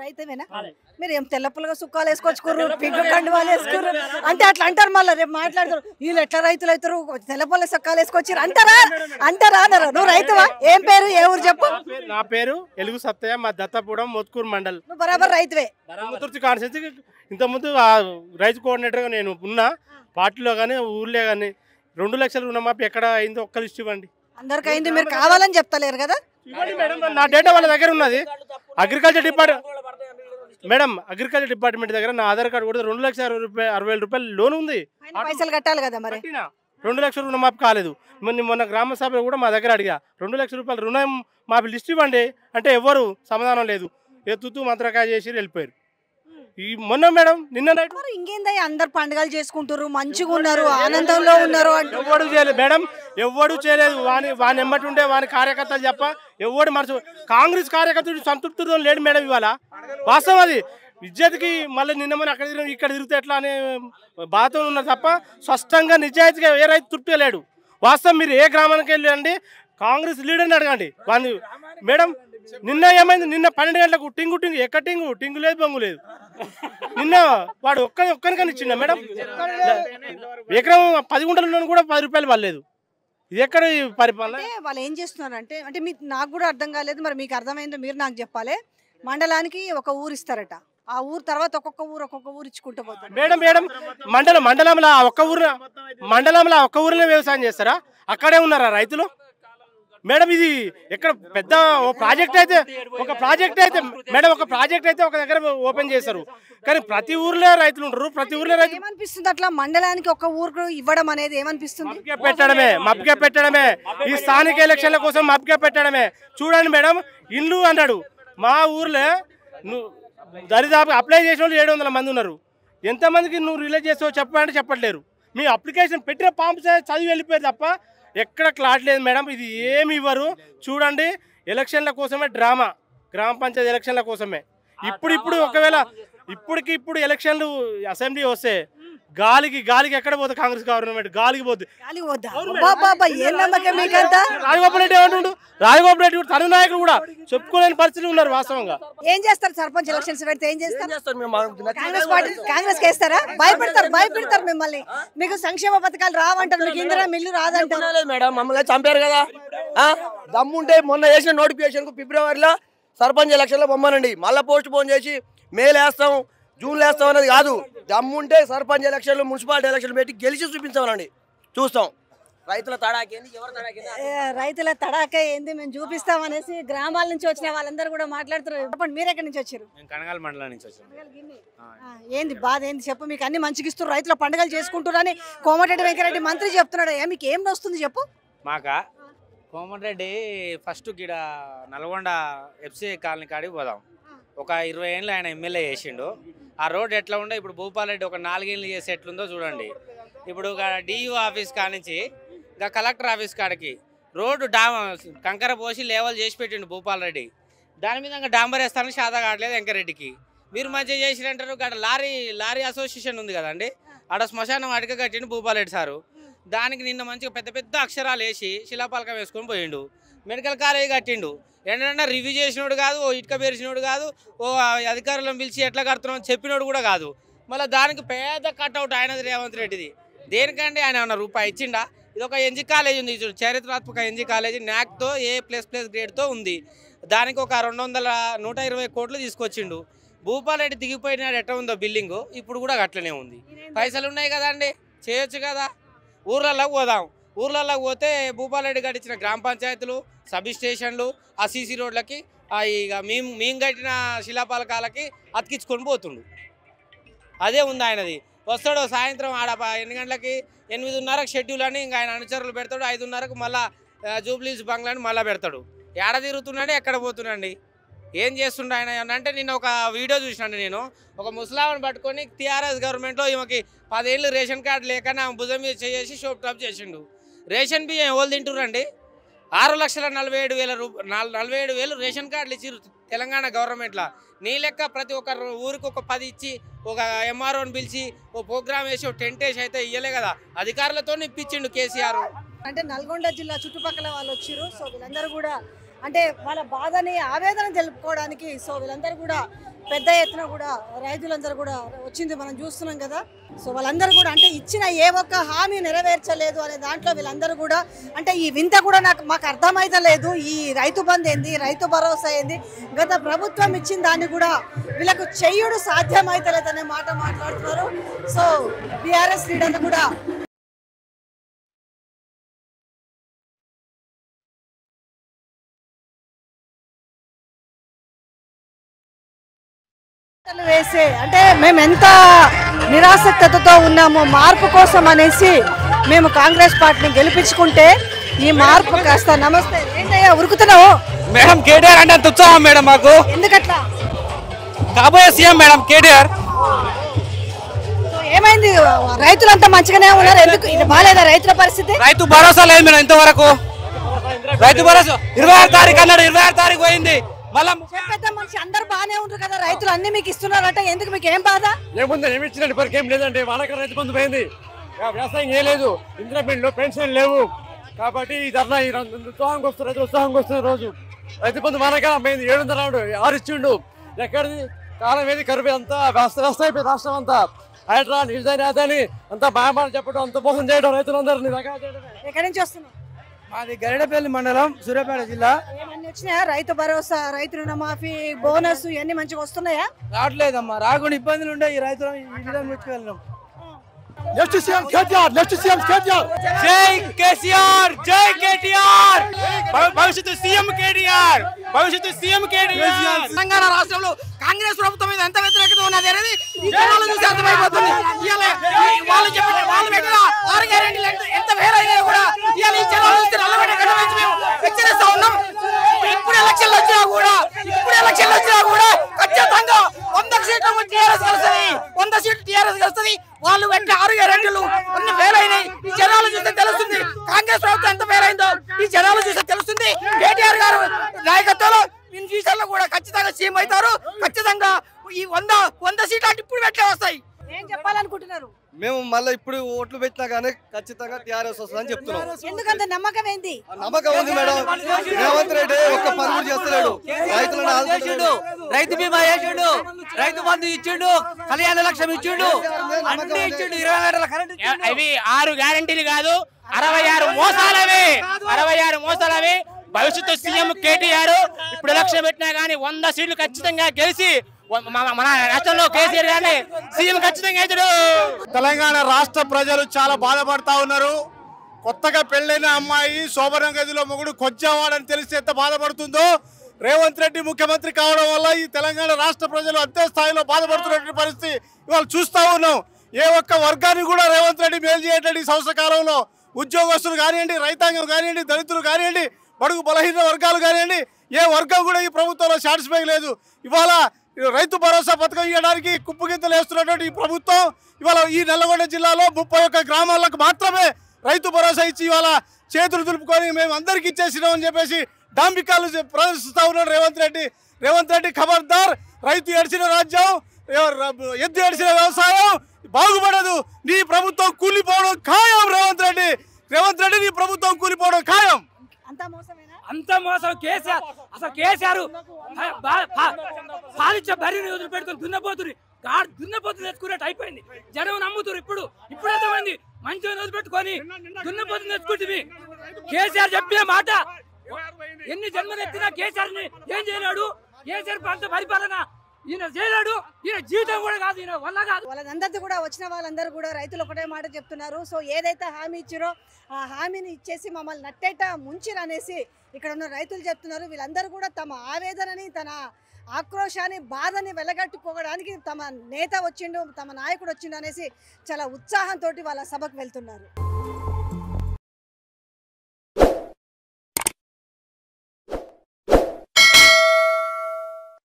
రైతువేనా మీరు ఏం తెల్లపులుగా సుక్కాలు వేసుకొచ్చుకోరు పింక్ కండువాలు వేసుకోరు అంటే అట్లా అంటారు మళ్ళీ రేపు మాట్లాడతారు వీళ్ళు ఎట్లా రైతులు అవుతారు తెల్లపుల్ల సుక్కాలు వేసుకొచ్చారు అంటారా నువ్వు రైతువా ఏం పేరు ఏ ఊరు చెప్పు నా పేరు ఎలుగు సత్తయ్య మా దత్తపురం మొత్కూరు మండల్ నువ్వు బరాబర్ రైతువే ముతుర్తి కాన్స్టిట్యూన్సీ ఇంతకుముందు రైతు కోఆర్డినేటర్గా నేను ఉన్నా పార్టీలో కానీ ఊర్లే కానీ 2 లక్షల రుణమాఫీ ఎక్కడ అయిందో ఒక్క లిస్ట్ ఇవ్వండి అందరికి అయింది మీరు కావాలని చెప్తలేరు కదా ఇవ్వండి మేడం నా డేటా వాళ్ళ దగ్గర ఉన్నది అగ్రికల్చర్ డిపార్ట్మెంట్ దగ్గర నా ఆధార్ కార్డు కూడా 2,60,000 రూపాయలు లోన్ ఉంది పైసలు కట్టాలి కదా మరి 2 లక్షల రుణమాఫీ కాలేదు మొన్న గ్రామ సభలో కూడా మా దగ్గర అడిగా 2 లక్షల రూపాయలు రుణం మాఫీ లిస్ట్ ఇవ్వండి అంటే ఎవరు సమాధానం లేదు ఎత్తుతూ మంత్రకాయ చేసి వెళ్ళిపోయారు ఈ మొన్న మేడం నిన్న నైట్ ఇంకేందయ్య అందరు పండుగలు చేసుకుంటారు మంచిగా ఉన్నారు ఆనందంలో ఉన్నారు ఎవడు చేయలేదు మేడం ఎవడు చేయలేదు వాని ఎమ్మటి ఉండే వాని కార్యకర్తలు చెప్ప ఎవడు మనసు కాంగ్రెస్ కార్యకర్తలు సంతృప్తితో లేడు మేడం ఇవాళ వాస్తవం అది విద్యకి మళ్ళీ నిన్న మన అక్కడ తిరిగి ఇక్కడ తిరిగితే ఎట్లా అనే బాధతో ఉన్నారు తప్ప స్పష్టంగా నిజాయితీగా ఏ రైతు తృప్తిగా లేడు వాస్తవం మీరు ఏ గ్రామానికి వెళ్ళండి కాంగ్రెస్ లీడర్ని అడగండి వాడిని మేడం నిన్న ఏమైంది నిన్న 12 గంటలకు టింగు ఎక్కడ టింగు లేదు బొంగు లేదు నిన్న వాడు ఒక్కరికని ఇచ్చిండ మేడం ఎకరం 10 గుంటల కూడా 10 రూపాయలు పడలేదు ఇది ఎక్కడ పరిపాలన వాళ్ళు ఏం చేస్తున్నారు అంటే నాకు కూడా అర్థం కాలేదు మరి మీకు అర్థమైందో మీరు నాకు చెప్పాలి మండలానికి ఒక ఊరు ఇస్తారట ఆ ఊరు తర్వాత ఒక్కొక్క ఊరు ఇచ్చుకుంటూ పోతారు మేడం మండలంలో ఒక్క ఊరిలో వ్యవసాయం చేస్తారా అక్కడే ఉన్నారా రైతులు మేడం ఇది ఎక్కడ పెద్ద ఒక ప్రాజెక్ట్ అయితే మేడం ఒక దగ్గర ఓపెన్ చేస్తారు కానీ ప్రతి ఊర్లో రైతులు ఉంటారు ప్రతి ఊర్లో రైతు ఏమనిపిస్తుంది అట్లా మండలానికి ఒక ఊరు ఇవ్వడం అనేది ఏమనిపిస్తుంది మబ్బుగా పెట్టడమే ఈ స్థానిక ఎలక్షన్ల కోసం మబ్బుగా పెట్టడమే చూడండి మేడం ఇల్లు అన్నాడు మా ఊర్లో దరిదాపు అప్లై చేసిన వాళ్ళు 700 మంది ఉన్నారు ఎంతమందికి నువ్వు రిలీజ్ చేస్తావో చెప్పాలంటే చెప్పట్లేరు మీ అప్లికేషన్ పెట్టిన పాంప్ చదివి వెళ్ళిపోయారు తప్ప ఎక్కడ క్లాట్ లేదు మేడం ఇది ఏమి ఇవ్వరు చూడండి ఎలక్షన్ల కోసమే డ్రామా గ్రామ పంచాయతీ ఎలక్షన్ల కోసమే ఇప్పుడు ఒకవేళ ఇప్పుడు ఎలక్షన్లు అసెంబ్లీ వస్తే గాలికి ఎక్కడ పోతుంది కాంగ్రెస్ గవర్నమెంట్ గాలికి పోద్ది రాజగోపాల్ రెడ్డి ఏమంటుండు రాజగోపాల్ రెడ్డి తన నాయకులు కూడా చెప్పుకోలేని పరిస్థితులు ఉన్నారు వాస్తవంగా ఏం చేస్తారు సర్పంచ్ ఎలక్షన్స్ పెడితే ఏం చేస్తారు కాంగ్రెస్ వేస్తారా భయపెడతారు మిమ్మల్ని మీకు సంక్షేమ పథకాలు రావంటారు మీకు ఇందిరా మిల్లు రాదంటారు మేడం మమ్మల్ని చంపారు కదా దమ్ముంటే మొన్న వేసిన నోటిఫికేషన్ ఫిబ్రవరిలో సర్పంచ్ ఎలక్షన్ లో పొమ్మనండి మళ్ళీ పోస్ట్ పోన్ చేసి మేలు వేస్తాం జూన్లో వేస్తాం అనేది కాదు దమ్ముంటే సర్పంచ్ ఎలక్షన్లు మున్సిపాలిటీ ఎలక్షన్లు పెట్టి గెలిచి చూపించామనండి చూస్తాం రైతుల తడాక ఏంది మేము చూపిస్తాం అనేసి గ్రామాల నుంచి వచ్చిన వాళ్ళందరూ కూడా మాట్లాడుతున్నారు చెప్పండి మీరు ఎక్కడి నుంచి వచ్చారు కనగాల మండలం నుంచి వచ్చాను ఏంది బాధ ఏంది చెప్పు మీకు అన్ని మంచిగా ఇస్తారు రైతుల పండుగలు చేసుకుంటున్నారని కోమటిరెడ్డి వెంకరెడ్డి మంత్రి చెప్తున్నాడు మీకు ఏం వస్తుంది చెప్పు మాకా కోమటిరెడ్డి ఫస్ట్ గిడ నల్గొండ ఎఫ్సీ కాలనీ కాడికి పోదాం ఒక 20 ఏళ్ళు ఆయన ఎమ్మెల్యే చేసిండు ఆ రోడ్ ఎట్లా ఉండే ఇప్పుడు భూపాల్ రెడ్డి ఒక 4 ఏళ్ళు చేసి ఎట్లుందో చూడండి ఇప్పుడు డియూ ఆఫీస్ కానించి ఇంకా కలెక్టర్ ఆఫీస్ కాడికి రోడ్డు కంకర పోసి లేవల్ చేసి పెట్టిండు భూపాల్ రెడ్డి దాని మీద ఇంకా డాంబర్ వేస్తానికి శాతా కావట్లేదు వెంకరెడ్డికి మీరు మంచిగా చేసిరంటారు గడ లారీ అసోసియేషన్ ఉంది కదండి ఆడ శ్మశానం అడిగ కట్టిండు భూపాల్ రెడ్డి సారు దానికి నిన్న మంచిగా పెద్ద అక్షరాలు వేసి శిలాపలకం వేసుకొని పోయిండు మెడికల్ కాలేజ్ కట్టిండు ఏంటంటే రివ్యూ చేసినోడు కాదు ఓ ఇటుక పేర్చినోడు కాదు ఓ అధికారులను పిలిచి ఎట్లా కడుతున్నాం చెప్పినోడు కూడా కాదు మళ్ళీ దానికి పెద్ద కట్అవుట్ ఆయనది రేవంత్ రెడ్డిది దేనికంటే ఆయన ఏమన్నా రూపాయి ఇచ్చిండా ఇది ఒక ఎన్జీ కాలేజ్ ఉంది చారిత్రాత్మక ఎన్జీ కాలేజీ న్యాక్తో A++ గ్రేడ్తో ఉంది దానికి ఒక 120 కోట్లు తీసుకొచ్చిండు భూపాల్ రెడ్డి దిగిపోయినాడు ఎట్లా ఉందో బిల్డింగు ఇప్పుడు కూడా అట్లనే ఉంది పైసలు ఉన్నాయి కదండి చేయొచ్చు కదా ఊర్లలోకి పోదాం ఊర్లలోకి పోతే భూపాల్ రెడ్డి కట్టించిన గ్రామ పంచాయతీలు సబ్ స్టేషన్లు ఆ సీసీ రోడ్లకి ఇక మేము కట్టిన శిలాపాలకాలకి అతికించుకొని పోతుండు అదే ఉంది ఆయనది వస్తాడు సాయంత్రం ఆడ 8 గంటలకి 8:30కి షెడ్యూల్ అని ఇంకా ఆయన అనుచరులు పెడతాడు 5:30కు మళ్ళీ జూబ్లీస్ బంగ్లాని మళ్ళీ పెడతాడు ఏడ తిరుగుతున్నాడు ఎక్కడ పోతున్నాండి ఏం చేస్తుండే ఆయన అంటే నేను ఒక వీడియో చూసినాను నేను ఒక ముసలామని పట్టుకొని టీఆర్ఎస్ గవర్నమెంట్లో ఈమెకి 10 ఏళ్ళు రేషన్ కార్డు లేక నా భుజం మీద చేసి షోప్ టాప్ చేసిండు రేషన్ బియ్యం ఎవరు తింటురండి 6,47,000 రేషన్ కార్డులు ఇచ్చి తెలంగాణ గవర్నమెంట్లో నీ లెక్క ప్రతి ఒక్క ఊరికి ఒక 10 ఇచ్చి ఒక ఎంఆర్ఓని పిలిచి ఓ ప్రోగ్రామ్ వేసి ఒక టెంట్ వేసి అయితే ఇయ్యలే కదా అధికారులతో ఇప్పించిండు కేసీఆర్ అంటే నల్గొండ జిల్లా చుట్టుపక్కల వాళ్ళు వచ్చారు సో వీళ్ళందరూ కూడా అంటే వాళ్ళ బాధని ఆవేదన తెలుపుకోవడానికి సో వీళ్ళందరూ కూడా పెద్ద ఎత్తున కూడా రైతులందరూ కూడా వచ్చింది మనం చూస్తున్నాం కదా. సో వాళ్ళందరూ కూడా అంటే ఇచ్చిన ఏ ఒక్క హామీ నెరవేర్చలేదు అనే దాంట్లో వీళ్ళందరూ కూడా అంటే ఈ వింత కూడా మాకు అర్థమైతే లేదు. ఈ రైతు బంధు ఏంది, రైతు భరోసా ఏంది, గత ప్రభుత్వం ఇచ్చిన దాన్ని కూడా వీళ్ళకు చెయ్యడు సాధ్యమైతే లేదనే మాట మాట్లాడుతున్నారు. సో బీఆర్ఎస్ లీడర్లు కూడా వేసే అంటే మేము ఎంత నిరాసక్తతో ఉన్నామో మార్పు కోసం అనేసి మేము కాంగ్రెస్ పార్టీని గెలిపించుకుంటే ఈ మార్పు కాస్త నమస్తే ఏంటయ్యా ఉరుకుతున్నావు మేడం? కేటీఆర్ అంటే అంత ఉత్సాహం మేడం మాకు. ఎందుకట్లా? కాబోయే సీఎం మేడం కేటీఆర్. ఏమైంది? రైతులంతా మంచిగానే ఉన్నారు, ఎందుకు ఇది బాగాలేదా రైతుల పరిస్థితి? రైతు భరోసా లేదు మేడం ఇంతవరకు. రైతు భరోసా 26 తారీఖు అన్నాడు, 26 తారీఖు పోయింది. మళ్ళా పెద్ద మనిషి అందరు బాగానే ఉంటారు కదా, రైతులు అన్ని మీకు ఇస్తున్నారట, ఎందుకు మీకు ఏం బాధ? ఏముంది, ఏమి ఇచ్చినట్టు ఇప్పటికి ఏం లేదండి. వాళ్ళకి రైతు బంధు పోయింది, వ్యవసాయం ఏ లేదు, ఇంద్రపెండ్లు పెన్షన్ లేవు. కాబట్టి ఈ ధర్నా ఉత్సాహంగా వస్తారు, రైతులు ఉత్సాహంగా వస్తున్నారు. రోజు రైతు బంధు మనక పోయింది, 700 6 ఇచ్చిండు. ఎక్కడిది కాలం ఏది కరువు, అంతా వ్యవస్థ అయిపోయింది రాష్ట్రం అంతా. హైడ్రా నిజాని అంతా భయమాటలు చెప్పడం, అంత మోసం చేయడం, రైతులందరినీ ఎక్కడి నుంచి వస్తున్నాం? మాది గరిడపల్లి మండలం, సూర్యాపేట జిల్లా. ఏమన్నీ వచ్చినాయా? రైతు భరోసా, రైతు రుణమాఫీ, బోనస్ ఇవన్నీ మంచిగా వస్తున్నాయా? రావట్లేదమ్మా, రాకుండా ఇబ్బందులు ఉండే ఈ రైతులు ఈ విధంగా పెట్టుకెళ్ళడం. Next CM KTR, next CM KTR. జై కేసీఆర్, జై కేటీఆర్. భవిష్యత్తు సీఎం కేటీఆర్, భవిష్యత్తు సీఎం కేటీఆర్. తెలంగాణ రాష్ట్రంలో కాంగ్రెస్ ప్రభుత్వం మీద ఎంత వ్యతిరేకత ఉన్నది అనేది ఈ జనాలు చూసి అర్థమైపోతుంది. వాళ్ళు చెప్పిన వాళ్ళు పెట్టిన 6 గ్యారెంటీలు ఎంత వేరైనా కూడా ఇవాళ ఈ జనాలు చూసి నల్లబడి కట్టవేసి మేము హెచ్చరిస్తా ఉన్నాం. ఇప్పుడు ఎలక్షన్లు వచ్చినా కూడా ఖచ్చితంగా 100 సీట్లు టీఆర్ఎస్ గెలుస్తుంది, 100 సీట్లు టీఆర్ఎస్ గెలుస్తుంది. వాళ్ళు పెట్టిన 6 గ్యారెంటీలు అన్ని ఫెయిలైనాయి. ఈ జనాలు చూస్తే తెలుస్తుంది కాంగ్రెస్ ప్రభుత్వం ఎంత ఫెయిలైందో, ఈ జనాలు చూస్తే తెలుస్తుంది. కేటీఆర్ గారు నాయకత్వంలో ఇన్ ఫ్యూచర్ లో కూడా ఖచ్చితంగా సీఎం అవుతారు. ఖచ్చితంగా ఈ 100 సీట్లు అంటే ఇప్పుడు పెట్టే వస్తాయి. ఏం చెప్పాలనుకుంటున్నారు? మేము మళ్ళీ ఇప్పుడు ఓట్లు పెట్టినా కానీ ఖచ్చితంగా టీఆర్ఎస్ వస్తుందని చెప్తున్నాం. ఎందుకంత నమ్మకం ఏంది? నమ్మకం ఉంది మేడం. రేవంత్ రెడ్డి ఒక్క పని కూడా చేస్తలేడు, రైతులను ఆదుకుంటున్నాడు. రైతు బీమా చేసిండు, రైతు బంధు ఇచ్చిండు, కళ్యాణ లక్ష్యం ఇచ్చిండు, అన్ని ఇచ్చిండు, 20 గంటల కరెంట్. అవి 6 గ్యారెంటీలు కాదు, 66 మోసాలవి, 66 మోసాలవి. భవిష్యత్తు సీఎం కేటీఆర్ ఇప్పుడు ఎలక్షన్ పెట్టినా కానీ 100 సీట్లు ఖచ్చితంగా గెలిచి మన రాష్ట్రంలో కేసీఆర్ గారిని సీఎం ఖచ్చితంగా అవుతాడు. తెలంగాణ రాష్ట్ర ప్రజలు చాలా బాధపడతా ఉన్నారు. కొత్తగా పెళ్ళైన అమ్మాయి శోభనం గదిలో మొగుడు కొచ్చేవాడని తెలిసి ఎంత బాధపడుతుందో, రేవంత్ రెడ్డి ముఖ్యమంత్రి కావడం వల్ల ఈ తెలంగాణ రాష్ట్ర ప్రజలు అంతే స్థాయిలో బాధపడుతున్నటువంటి పరిస్థితి ఇవాళ చూస్తూ ఉన్నాం. ఏ ఒక్క వర్గాన్ని కూడా రేవంత్ రెడ్డి మేలు చేయటువంటి ఈ సంవత్సర కాలంలో ఉద్యోగస్తులు కానివ్వండి, రైతాంగం కానివ్వండి, దళితులు కానివ్వండి, బడుగు బలహీన వర్గాలు కానివ్వండి, ఏ వర్గం కూడా ఈ ప్రభుత్వంలో సాటిస్ఫై లేదు. ఇవాళ రైతు భరోసా పథకం ఇవ్వడానికి కుప్పగింతలు వేస్తున్నటువంటి ఈ ప్రభుత్వం ఇవాళ ఈ నల్లగొండ జిల్లాలో 31 గ్రామాలకు మాత్రమే రైతు భరోసా ఇచ్చి ఇవాళ చేతులు దులుపుకొని మేము అందరికి ఇచ్చేసినామని చెప్పేసి డాంబికాలు ప్రదర్శిస్తూ ఉన్నాడు రేవంత్ రెడ్డి. రేవంత్ రెడ్డి ఖబర్దార్, రైతు ఏడ్చిన రాజ్యం, ఎద్దు ఏడ్చిన వ్యవసాయం బాగుపడదు. నీ ప్రభుత్వం కూలిపోవడం ఖాయం. రేవంత్ రెడ్డి నీ ప్రభుత్వం కూలిపోవడం ఖాయం. అంత మోసం కేసీఆర్. అసలు కేసీఆర్ పాలిచ్చే బరిని వదిలిపెట్టుకుని దున్నపోతుని తెచ్చుకున్నట్టు అయిపోయింది. జనం నమ్ముతారు. ఇప్పుడు ఎంతమంది మంచిగా వదిలిపెట్టుకొని దున్నపోతుని తెచ్చుకుంటుంది. కేసీఆర్ చెప్పే మాట ఎన్ని జన్మలు ఎత్తినా కేసీఆర్ ని ఏం చేయలేడు. కేసీఆర్ అంత పరిపాలన ఈయన చేయలేడు. ఈయన జీవితం కూడా కాదు, ఈయన వల్ల కాదు. వాళ్ళందరితో కూడా వచ్చిన వాళ్ళందరూ కూడా రైతులు ఒకటే మాట చెప్తున్నారు. సో ఏదైతే హామీ ఇచ్చారో ఆ హామీని ఇచ్చేసి మమ్మల్ని నట్టేట ముంచిరు అనేసి ఇక్కడ ఉన్న రైతులు చెప్తున్నారు. వీళ్ళందరూ కూడా తమ ఆవేదనని, తన ఆక్రోశాన్ని, బాధని వెలగట్టుకోవడానికి తమ నేత వచ్చిండు, తమ నాయకుడు వచ్చిండు అనేసి చాలా ఉత్సాహంతో వాళ్ళ సభకు వెళ్తున్నారు.